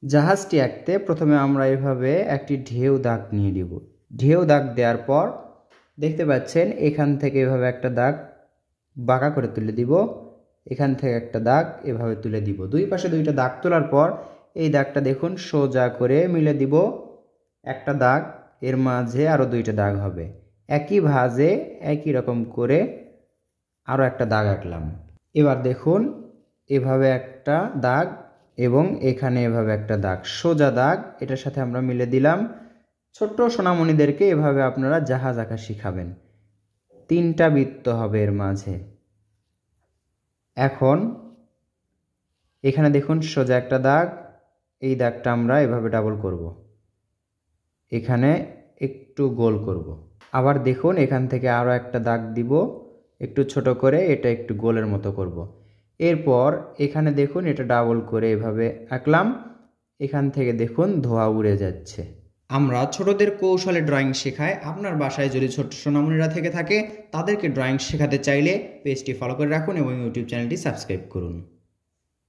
জাহাজটি আঁকতে প্রথমে আমরা এভাবে একটি ঢেউ দাগ নিয়ে দিব। ঢেউ দাগ দেওয়ার পর দেখতে পাচ্ছেন এখান থেকে এভাবে একটা দাগ বাঁকা করে তুলে দিব, এখান থেকে একটা দাগ এভাবে তুলে দিব। দুই পাশে দুইটা দাগ তোলার পর এই দাগটা দেখুন সোজা করে মিলে দিব একটা দাগ, এর মাঝে আরও দুইটা দাগ হবে। একই ভাঁজে একই রকম করে আরও একটা দাগ আঁকলাম। এবার দেখুন এভাবে একটা দাগ এবং এখানে এভাবে একটা দাগ, সোজা দাগ, এটার সাথে আমরা মিলে দিলাম। ছোট্ট সোনামণিদেরকে এভাবে আপনারা জাহাজ আঁকা শিখাবেন। 3টা বৃত্ত হবে এর মাঝে। এখন এখানে দেখুন সোজা একটা দাগ, এই দাগটা আমরা এভাবে ডাবল করব, এখানে একটু গোল করব। আবার দেখুন এখান থেকে আরও একটা দাগ দিব একটু ছোট করে, এটা একটু গোলের মতো করব। এরপর এখানে দেখুন এটা ডাবল করে এভাবে আঁকলাম, এখান থেকে দেখুন ধোঁয়া উড়ে যাচ্ছে। আমরা ছোটদের কৌশলে ড্রয়িং শেখাই। আপনার বাসায় যদি ছোট্ট সোনামণিরা থেকে থাকে তাদেরকে ড্রয়িং শেখাতে চাইলে পেজটি ফলো করে রাখুন এবং ইউটিউব চ্যানেলটি সাবস্ক্রাইব করুন।